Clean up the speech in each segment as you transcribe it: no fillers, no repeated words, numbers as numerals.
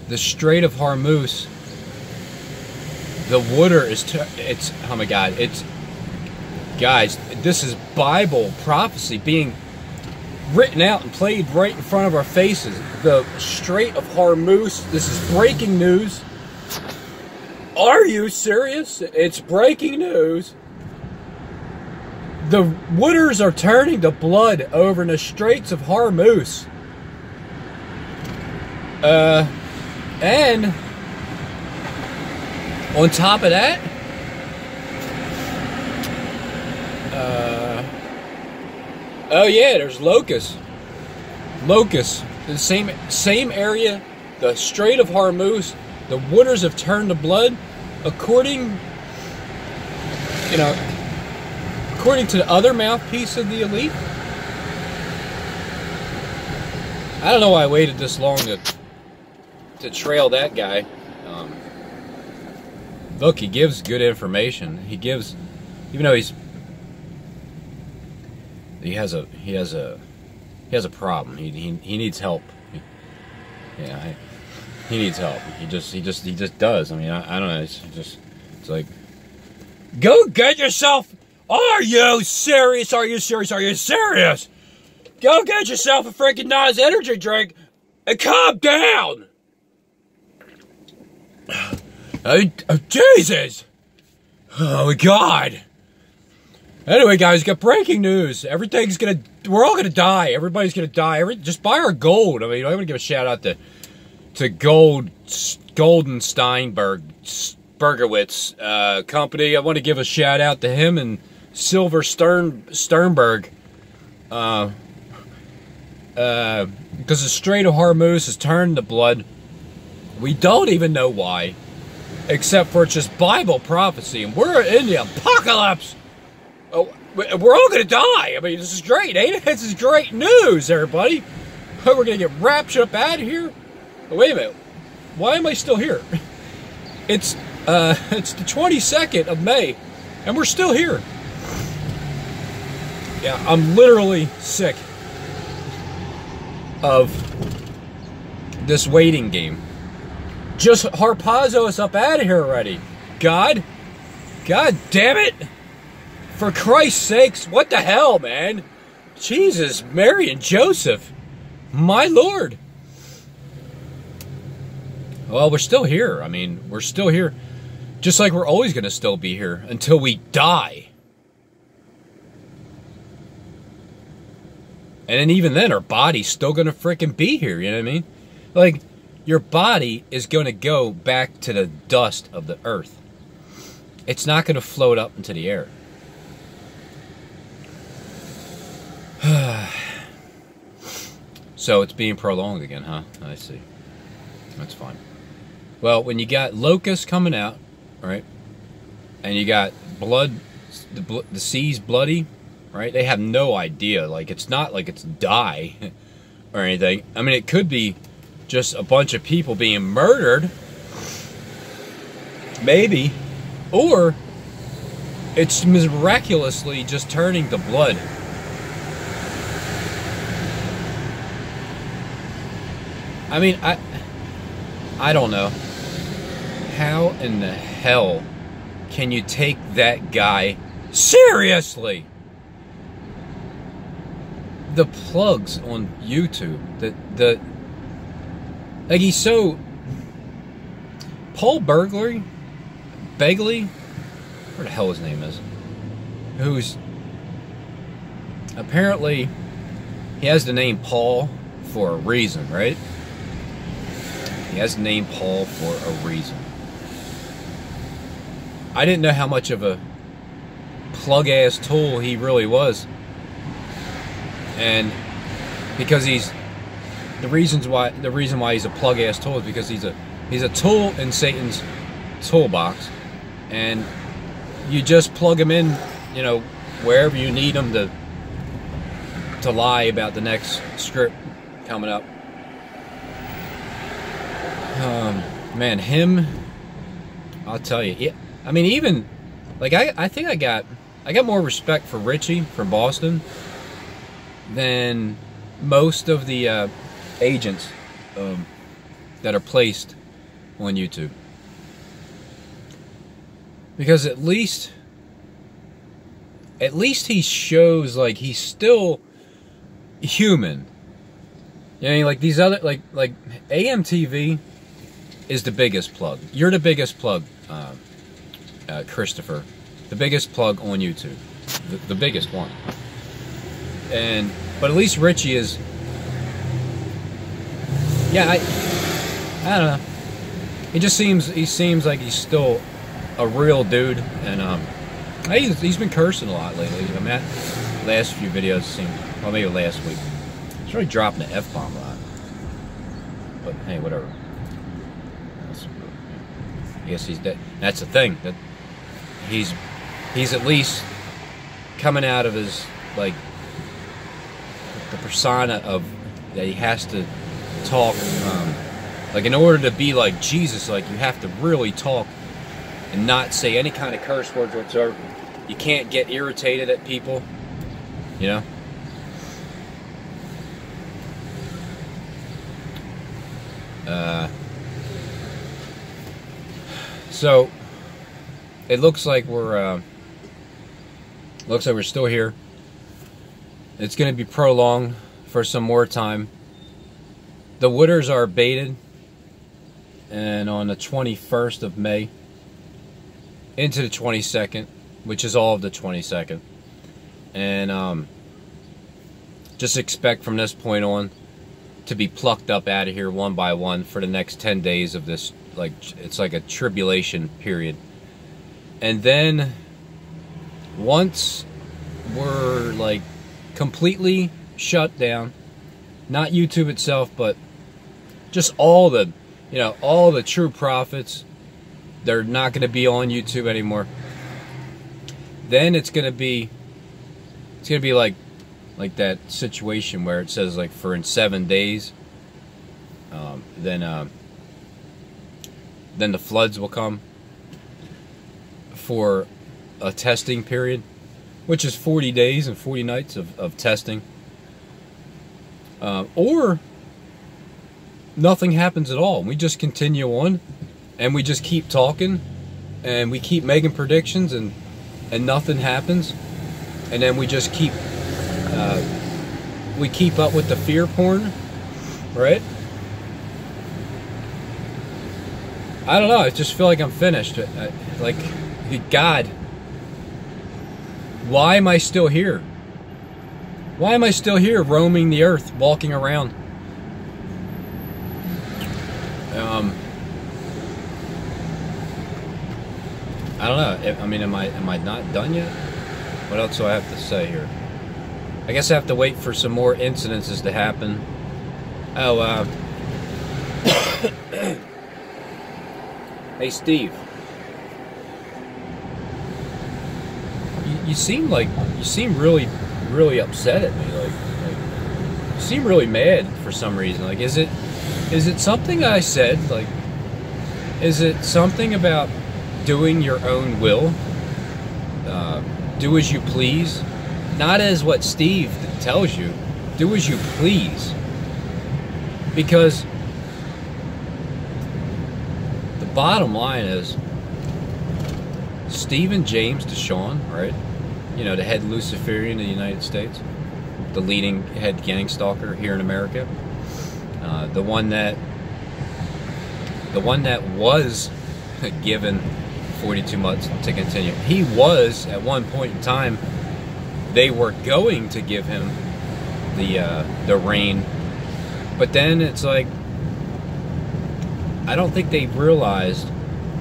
the Strait of Hormuz, the water is, it's, oh my God, it's, guys, this is Bible prophecy being written out and played right in front of our faces. The Strait of Hormuz, this is breaking news. Are you serious? It's breaking news. The waters are turning to blood over in the Straits of Hormuz. And on top of that, oh yeah, there's locusts. Locusts. The same area, the Strait of Hormuz, the waters have turned to blood. According to the other mouthpiece of the elite. I don't know why I waited this long to trail that guy. Look, he gives good information. He gives, even though he has a problem. He needs help. He needs help. He just does. I mean, I don't know. It's like, go get yourself. Are you serious? Are you serious? Are you serious? Go get yourself a freaking nice energy drink and calm down. Oh, Jesus. Oh, God. Anyway, guys, got breaking news. We're all gonna die. Everybody's gonna die. Just buy our gold. I mean, I want to give a shout out to Golden Bergowitz company. I want to give a shout out to him and Silver Sternberg. Because the Strait of Hormuz has turned to blood. We don't even know why, except for it's just Bible prophecy, and we're in the apocalypse. Oh, we're all gonna die. I mean, this is great, ain't it? This is great news, everybody. We're gonna get raptured up out of here. Oh, wait a minute. Why am I still here? It's the 22nd of May, and we're still here. Yeah, I'm literally sick of this waiting game. Just harpazo us up out of here already. God damn it. For Christ's sakes, what the hell, man? Jesus, Mary and Joseph. My Lord. Well, we're still here. I mean, we're still here. Just like we're always going to still be here until we die. And then even then, our body's still going to freaking be here, you know what I mean? Like, your body is going to go back to the dust of the earth. It's not going to float up into the air. So it's being prolonged again, huh? I see. That's fine. Well, when you got locusts coming out, right, and you got blood, the sea's bloody, right? They have no idea. Like, it's not like it's die or anything. I mean, it could be just a bunch of people being murdered, maybe, or it's miraculously just turning to blood. I mean, I don't know. How in the hell can you take that guy seriously? The plugs on YouTube, like, he's so... Paul Begley, where the hell his name is, who's apparently, he has the name Paul for a reason, right? He has the name Paul for a reason. I didn't know how much of a plug-ass tool he really was. And because he's the reason why he's a plug-ass tool is because he's a tool in Satan's toolbox, and you just plug him in, you know, wherever you need him to lie about the next script coming up. Man, him, I'll tell you. Yeah, I mean, even like I think I got more respect for Richie from Boston than most of the agents that are placed on YouTube. Because at least he shows like he's still human. You know, like these other, like AMTV is the biggest plug. You're the biggest plug, Christopher. The biggest plug on YouTube. The biggest one. But at least Richie is, yeah, I don't know. He seems like he's still a real dude, and he's been cursing a lot lately. I mean, last few videos seem, well, maybe last week, he's really dropping the F-bomb a lot. But hey, whatever. I guess he's dead. That's the thing, that he's at least coming out of his, like, the persona of that he has to talk, like, in order to be like Jesus, like, you have to really talk and not say any kind of curse words whatsoever. You can't get irritated at people, you know. So it looks like we're still here. It's going to be prolonged for some more time. The wooders are baited, and on the 21st of May into the 22nd, which is all of the 22nd, and just expect from this point on to be plucked up out of here one by one for the next 10 days of this, like, it's like a tribulation period. And then once we're like completely shut down, not YouTube itself, but just all the, you know, all the true prophets, they're not going to be on YouTube anymore. Then it's going to be like that situation where it says, like, for in 7 days, then the floods will come for a testing period, which is 40 days and 40 nights of testing. Or nothing happens at all. We just continue on, and we just keep talking, and we keep making predictions, and nothing happens. And then we just keep up with the fear porn, right? I don't know. I just feel like I'm finished. Like, God, why am I still here? Why am I still here, roaming the earth, walking around? I don't know. I mean, am I not done yet? What else do I have to say here? I guess I have to wait for some more incidences to happen. Oh, hey, Steve. You seem really, really upset at me. Like you seem really mad for some reason. Like, is it something I said? Like, is it something about doing your own will? Do as you please, not as what Steve tells you. Do as you please, because the bottom line is Stephen James Deshawn, right? You know, the head Luciferian in the United States, the leading head gang stalker here in America, the one that was given 42 months to continue. He was, at one point in time, they were going to give him the reign, but then it's like, I don't think they realized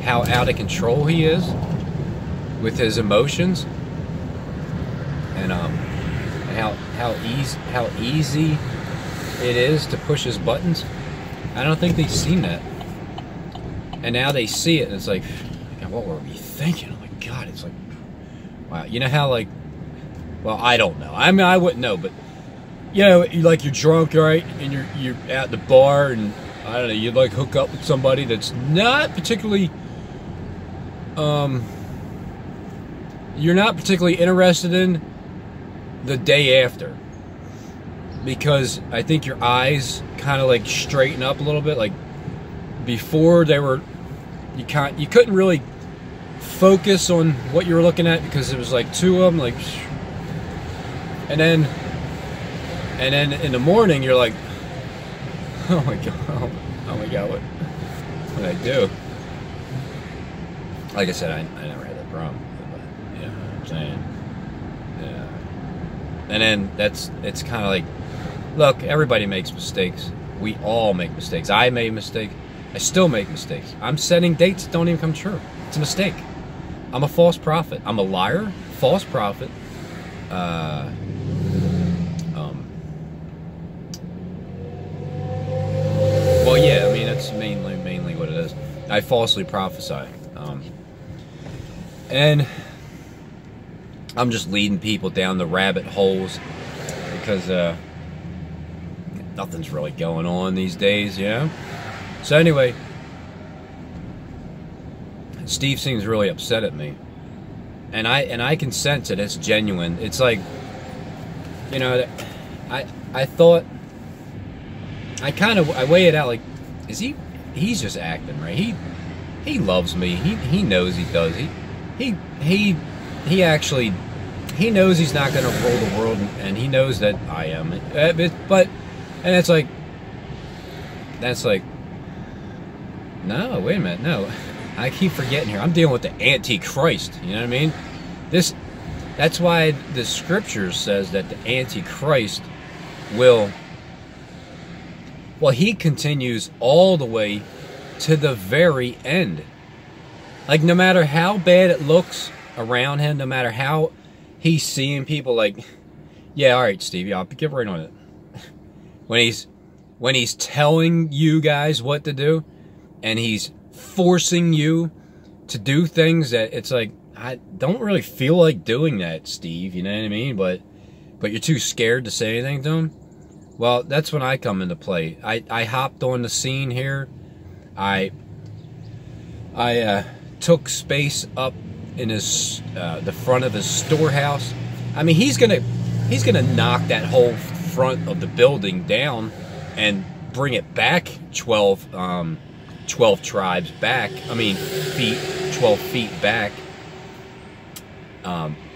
how out of control he is with his emotions, and how easy it is to push his buttons. I don't think they've seen that, and now they see it, and it's like, what were we thinking? Oh my God, it's like, wow. You know how, like, well, I don't know. I mean, I wouldn't know, but you know, you're drunk, right? And you're at the bar, and I don't know, you'd like hook up with somebody that's not particularly, you're not particularly interested in the day after, because I think your eyes kind of like straighten up a little bit, like before they were, you couldn't really focus on what you were looking at because it was like two of them, like, and then in the morning you're like, oh my god, what did I do? Like I said, I never had that problem, but you know what I'm saying? Yeah. And then it's kind of like, look, everybody makes mistakes. We all make mistakes. I made mistakes. I still make mistakes. I'm setting dates that don't even come true. It's a mistake. I'm a false prophet. I'm a liar, false prophet. Well, yeah, I mean, that's mainly what it is. I falsely prophesy. And I'm just leading people down the rabbit holes because nothing's really going on these days, you know? So anyway, Steve seems really upset at me. And I can sense it. It's genuine. It's like, you know, I thought, I weigh it out like, he's just acting, right? He loves me. He knows he does. He actually, he knows he's not going to rule the world, and he knows that I am. But it's like, that's like, no, wait a minute, no. I keep forgetting here. I'm dealing with the Antichrist. You know what I mean? That's why the scripture says that the Antichrist will, well, he continues all the way to the very end. Like, no matter how bad it looks around him, no matter how he's seeing people like, yeah, all right, Steve, I'll get right on it. When he's telling you guys what to do, and he's forcing you to do things that it's like, I don't really feel like doing that, Steve, you know what I mean? But you're too scared to say anything to him. Well, that's when I come into play. I hopped on the scene here. I took space up in his the front of his storehouse. I mean, he's gonna knock that whole front of the building down and bring it back 12 tribes back. I mean, 12 feet back.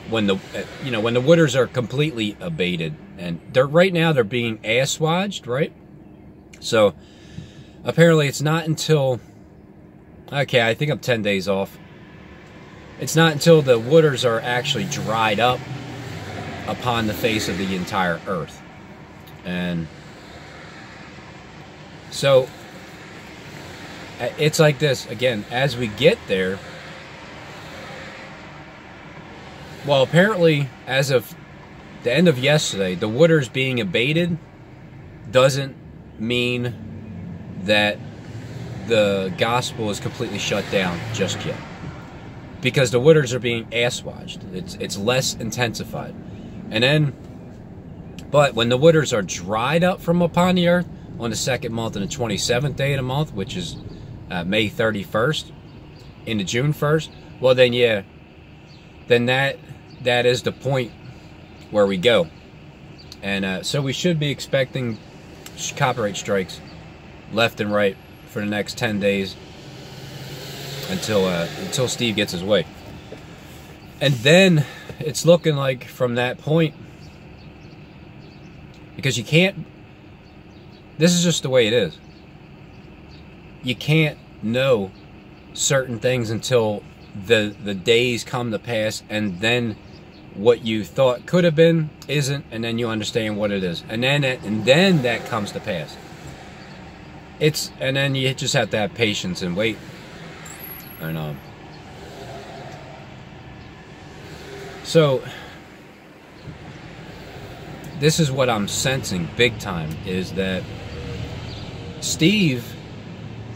When the when the wooders are completely abated, and right now they're being assuaged, right? So apparently it's not until, okay, I think I'm 10 days off. It's not until the wooders are actually dried up upon the face of the entire earth. And so it's like this again, as we get there. Well, apparently, as of the end of yesterday, the wooders being abated doesn't mean that the gospel is completely shut down just yet. Because the wooders are being assuaged. It's less intensified. And then, but when the wooders are dried up from upon the earth on the second month and the 27th day of the month, which is May 31st into June 1st, well then, yeah, then that is the point where we go. And so we should be expecting copyright strikes left and right for the next 10 days until Steve gets his way. And then it's looking like from that point, because you can't, this is just the way it is. You can't know certain things until the days come to pass, and then what you thought could have been isn't, and then you understand what it is, and then that comes to pass. And then you just have to have patience and wait. And so this is what I'm sensing big time, is that Steve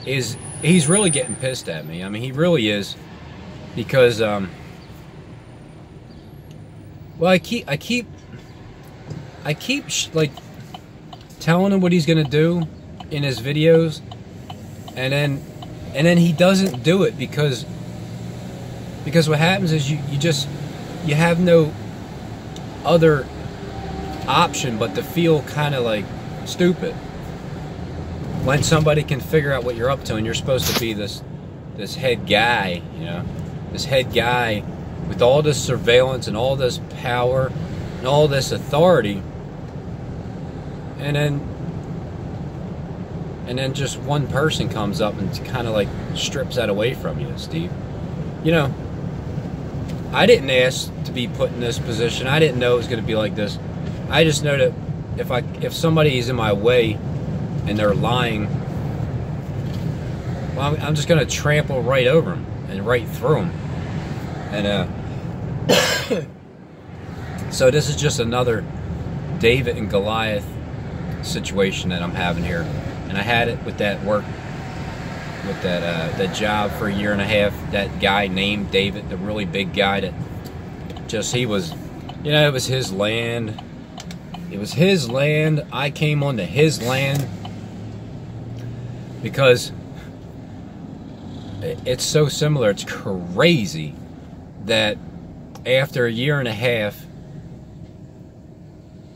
he's really getting pissed at me. I mean, he really is, because well, I keep like telling him what he's gonna do in his videos, and then he doesn't do it because what happens is you have no other option but to feel kind of like stupid. when somebody can figure out what you're up to, and you're supposed to be this head guy, you know, this head guy with all this surveillance and all this power and all this authority, and then just one person comes up and kind of like strips that away from you, Steve. You know, I didn't ask to be put in this position. I didn't know it was going to be like this. I just know that if somebody is in my way and they're lying, well, I'm just going to trample right over them and right through them. And so this is just another David and Goliath situation that I'm having here. And I had it with that work, with that job for a year and a half. That guy named David, the really big guy that just, he was, you know, it was his land. It was his land. I came onto his land because it's so similar. It's crazy that after a year and a half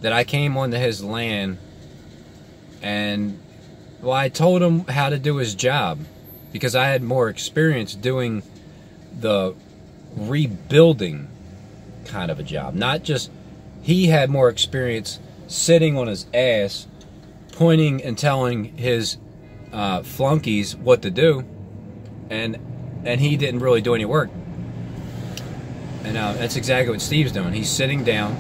that I came onto his land, and well, I told him how to do his job because I had more experience doing the rebuilding kind of a job. Not just, he had more experience sitting on his ass, pointing and telling his flunkies what to do, and he didn't really do any work. And that's exactly what Steve's doing. He's sitting down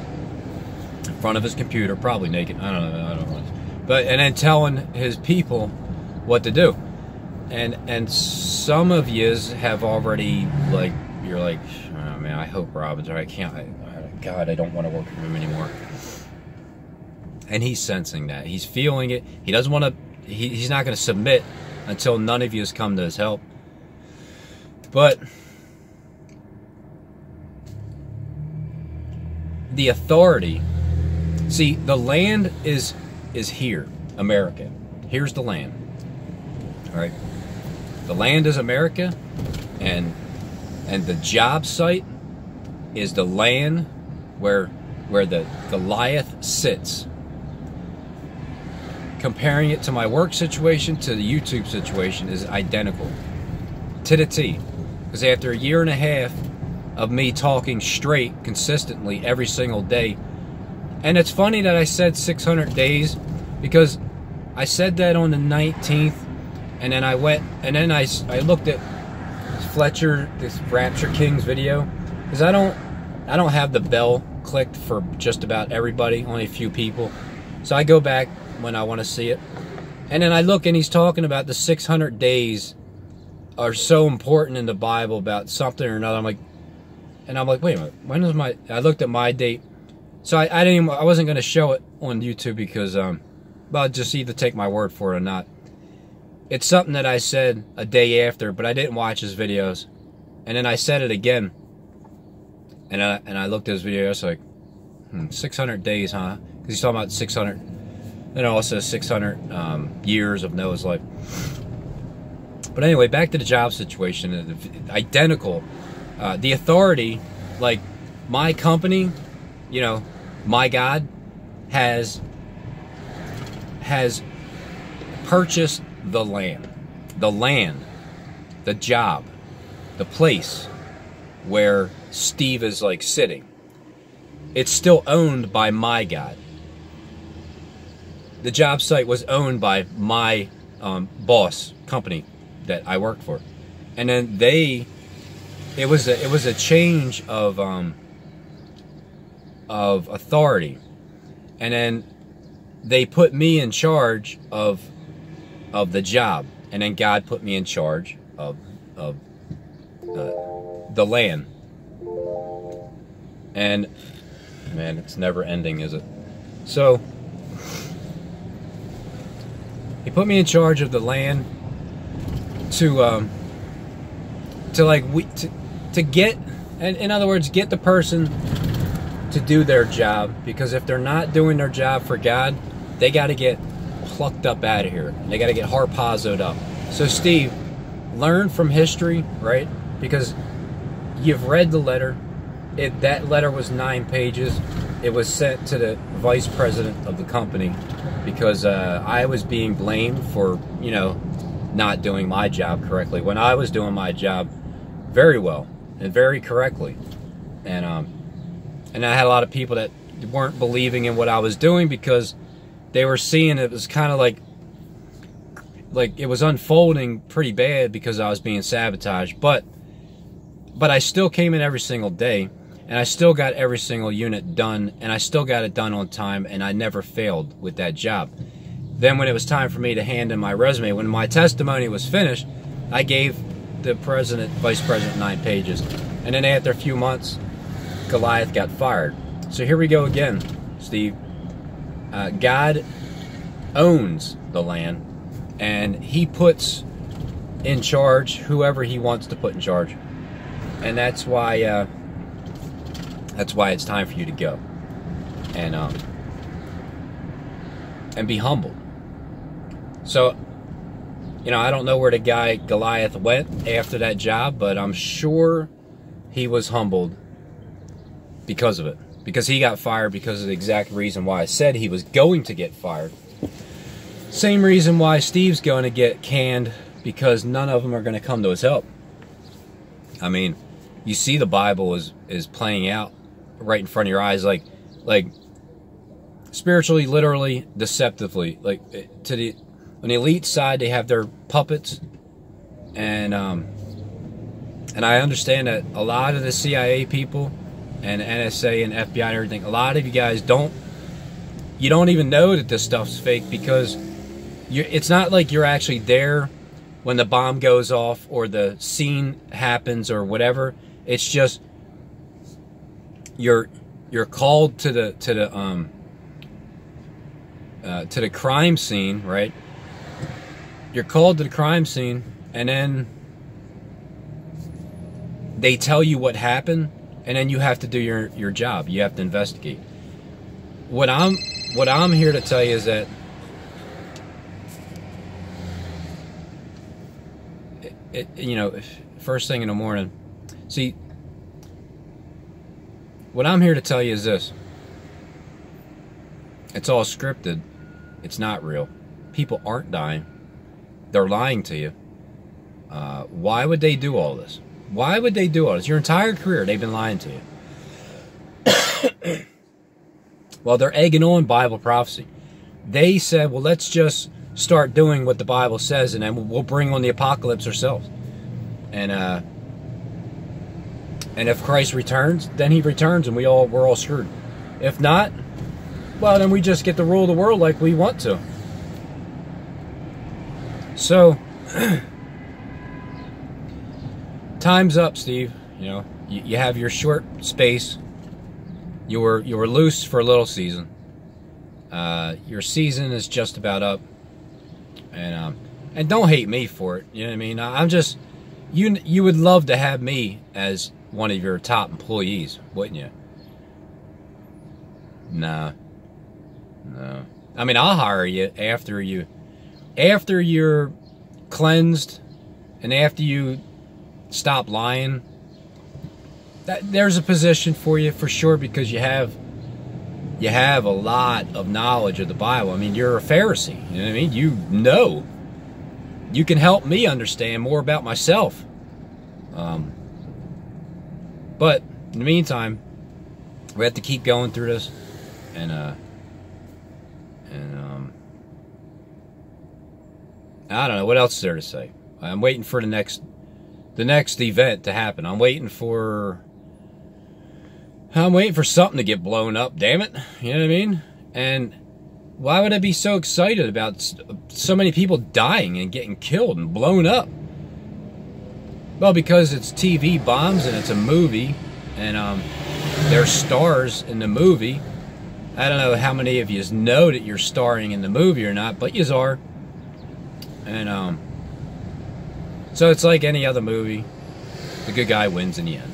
in front of his computer, probably naked. I don't know. But and then telling his people what to do. And some of yous have already, like, you're like, oh man, I hope Robin's, or I can't, God, I don't want to work for him anymore. And he's sensing that. He's feeling it. He doesn't want to, he's not going to submit until none of yous come to his help. But the authority, see, the land is here, America. Here's the land. All right. The land is America, and the job site is the land where the Goliath sits. Comparing it to my work situation to the YouTube situation is identical to the T. Because after a year and a half of me talking straight consistently every single day, and it's funny that I said 600 days, because I said that on the 19th, and then I went, and then I looked at Fletcher, this Rapture King's video, because I don't have the bell clicked for just about everybody, only a few people. So I go back when I want to see it, and then I look, and he's talking about the 600 days are so important in the Bible about something or another. I'm like, wait a minute, when is my? I looked at my date, so I wasn't going to show it on YouTube because well, just either take my word for it or not. It's something that I said a day after, but I didn't watch his videos, and then I said it again, and I looked at his video. I was like, 600 days, huh? Because he's talking about 600, and also 600 years of Noah's life. But anyway, back to the job situation. Identical. The authority, like my company, you know, my God has purchased the land, the job, the place where Steve is like sitting. It's still owned by my God. The job site was owned by my boss company that I worked for, and then it was a change of authority, and then they put me in charge of the job, and then God put me in charge of the land. And man, it's never ending, is it? So he put me in charge of the land to get, and in other words, get the person to do their job, because if they're not doing their job for God, they got to get plucked up out of here. They got to get harpazzoed up. So Steve, learn from history, right? Because you've read the letter. That letter was 9 pages. It was sent to the vice president of the company, because I was being blamed for, you know, not doing my job correctly when I was doing my job very well and very correctly. And I had a lot of people that weren't believing in what I was doing because they were seeing it was kind of like it was unfolding pretty bad because I was being sabotaged. But I still came in every single day, and I still got every single unit done, and I still got it done on time, and I never failed with that job. Then when it was time for me to hand in my resume, when my testimony was finished, I gave the vice president 9 pages. And then after a few months, Goliath got fired. So here we go again, Steve. God owns the land, and he puts in charge whoever he wants to put in charge. And that's why it's time for you to go and be humble. So, you know, I don't know where the guy Goliath went after that job, but I'm sure he was humbled because of it. Because he got fired because of the exact reason why I said he was going to get fired. Same reason why Steve's going to get canned, because none of them are going to come to his help. I mean, you see the Bible is playing out right in front of your eyes, like spiritually, literally, deceptively. Like on the elite side, they have their puppets, and I understand that a lot of the CIA people and NSA and FBI and everything, a lot of you guys don't even know that this stuff's fake, because it's not like you're actually there when the bomb goes off or the scene happens or whatever. It's just you're called to the crime scene, right? You're called to the crime scene, and then they tell you what happened, and then you have to do your job. You have to investigate. What I'm here to tell you is that you know, first thing in the morning. See, what I'm here to tell you is this. It's all scripted. It's not real. People aren't dying. They're lying to you. Why would they do all this? Why would they do all this? Your entire career, they've been lying to you. Well, they're egging on Bible prophecy. They said, well, let's just start doing what the Bible says, and then we'll bring on the apocalypse ourselves. And if Christ returns, then he returns, and we're all screwed. If not, well, then we just get to rule the world like we want to. So, time's up, Steve. You know, you have your short space. You were loose for a little season. Your season is just about up, and don't hate me for it. You know what I mean? I'm just you would love to have me as one of your top employees, wouldn't you? No. I mean, I'll hire you after you're cleansed and after you stop lying. There's a position for you for sure, because you have a lot of knowledge of the Bible. I mean, you're a Pharisee. You know what I mean? You can help me understand more about myself. But in the meantime, we have to keep going through this, and I don't know what else is there to say. I'm waiting for the next event to happen. I'm waiting for something to get blown up, damn it. You know what I mean? And why would I be so excited about so many people dying and getting killed and blown up? Well, because it's TV bombs and it's a movie, and there's stars in the movie. I don't know how many of you know that you're starring in the movie or not, but yous are. And so it's like any other movie. The good guy wins in the end.